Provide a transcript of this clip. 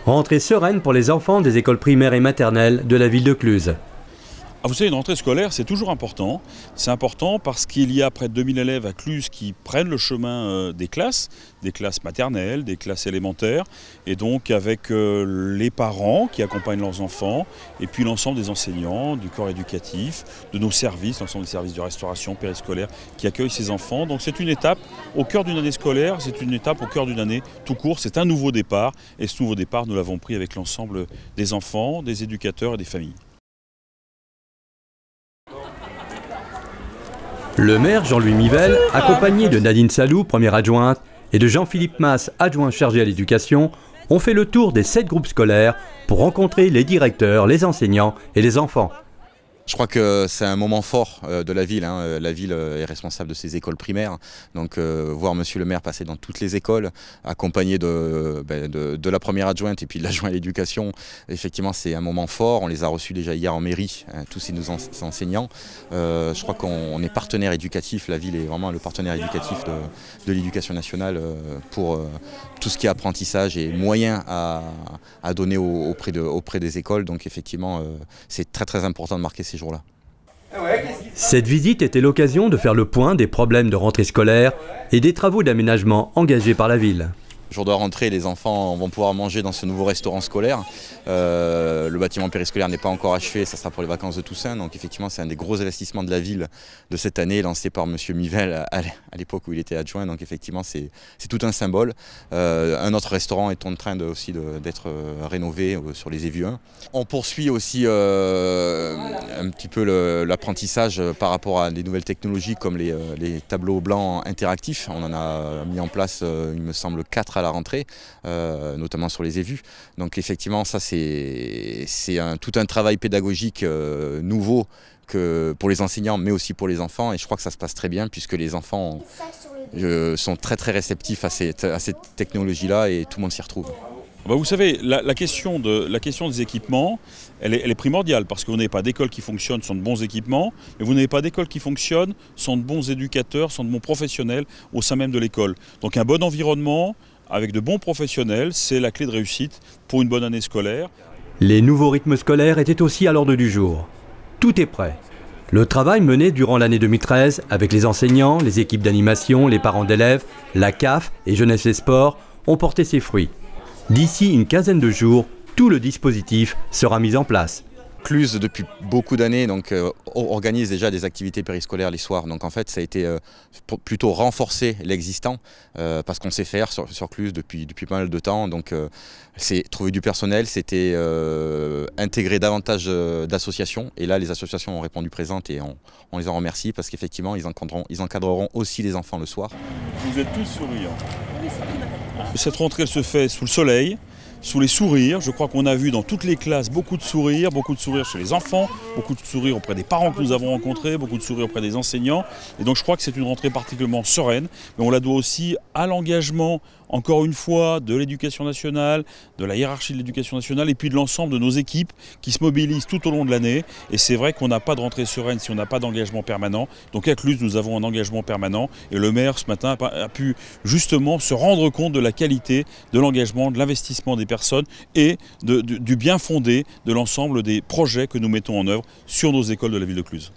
Rentrée sereine pour les enfants des écoles primaires et maternelles de la ville de Cluses. Vous savez, une rentrée scolaire, c'est toujours important. C'est important parce qu'il y a près de 2000 élèves à Cluses qui prennent le chemin des classes maternelles, des classes élémentaires, et donc avec les parents qui accompagnent leurs enfants, et puis l'ensemble des enseignants, du corps éducatif, de nos services, l'ensemble des services de restauration périscolaire qui accueillent ces enfants. Donc c'est une étape au cœur d'une année scolaire, c'est une étape au cœur d'une année tout court, c'est un nouveau départ, et ce nouveau départ, nous l'avons pris avec l'ensemble des enfants, des éducateurs et des familles. Le maire Jean-Louis Mivel, accompagné de Nadine Salou, première adjointe, et de Jean-Philippe Masse, adjoint chargé à l'éducation, ont fait le tour des 7 groupes scolaires pour rencontrer les directeurs, les enseignants et les enfants. Je crois que c'est un moment fort de la ville. La ville est responsable de ses écoles primaires. Donc voir monsieur le maire passer dans toutes les écoles, accompagné de la première adjointe et puis de l'adjoint à l'éducation, effectivement c'est un moment fort. On les a reçus déjà hier en mairie, tous ces enseignants. Je crois qu'on est partenaire éducatif. La ville est vraiment le partenaire éducatif de l'éducation nationale pour tout ce qui est apprentissage et moyens à donner auprès des écoles. Donc effectivement c'est très important de marquer ces jours-là. Cette visite était l'occasion de faire le point des problèmes de rentrée scolaire et des travaux d'aménagement engagés par la ville. Jour de rentrée, les enfants vont pouvoir manger dans ce nouveau restaurant scolaire. Le bâtiment périscolaire n'est pas encore achevé, ça sera pour les vacances de Toussaint. Donc effectivement, c'est un des gros investissements de la ville de cette année, lancé par monsieur Mivel à l'époque où il était adjoint. Donc effectivement, c'est tout un symbole. Un autre restaurant est en train d'être rénové sur les évues 1. On poursuit aussi un petit peu l'apprentissage par rapport à des nouvelles technologies comme les tableaux blancs interactifs. On en a mis en place, il me semble, 4 à la rentrée, notamment sur les évues. Donc effectivement, ça c'est tout un travail pédagogique nouveau pour les enseignants, mais aussi pour les enfants. Et je crois que ça se passe très bien puisque les enfants sont très réceptifs à cette technologie-là et tout le monde s'y retrouve. Vous savez, la question des équipements, elle est primordiale parce que vous n'avez pas d'école qui fonctionne sans de bons équipements, mais vous n'avez pas d'école qui fonctionne sans de bons éducateurs, sans de bons professionnels au sein même de l'école. Donc un bon environnement avec de bons professionnels, c'est la clé de réussite pour une bonne année scolaire. Les nouveaux rythmes scolaires étaient aussi à l'ordre du jour. Tout est prêt. Le travail mené durant l'année 2013 avec les enseignants, les équipes d'animation, les parents d'élèves, la CAF et Jeunesse et Sport ont porté ses fruits. D'ici une quinzaine de jours, tout le dispositif sera mis en place. Cluses, depuis beaucoup d'années, organise déjà des activités périscolaires les soirs. Donc en fait, ça a été plutôt renforcer l'existant parce qu'on sait faire sur Cluses depuis pas mal de temps. Donc c'est trouver du personnel, c'était intégrer davantage d'associations. Et là, les associations ont répondu présentes et on les en remercie parce qu'effectivement, ils encadreront aussi les enfants le soir. Vous êtes tous souriants. Cette rentrée, elle se fait sous le soleil, sous les sourires. Je crois qu'on a vu dans toutes les classes beaucoup de sourires chez les enfants, beaucoup de sourires auprès des parents que nous avons rencontrés, beaucoup de sourires auprès des enseignants. Et donc je crois que c'est une rentrée particulièrement sereine, mais on la doit aussi à l'engagement, encore une fois, de l'éducation nationale, de la hiérarchie de l'éducation nationale et puis de l'ensemble de nos équipes qui se mobilisent tout au long de l'année. Et c'est vrai qu'on n'a pas de rentrée sereine si on n'a pas d'engagement permanent. Donc à Cluses, nous avons un engagement permanent et le maire ce matin a pu justement se rendre compte de la qualité, de l'engagement, de l'investissement des personnes et du bien fondé de l'ensemble des projets que nous mettons en œuvre sur nos écoles de la ville de Cluses.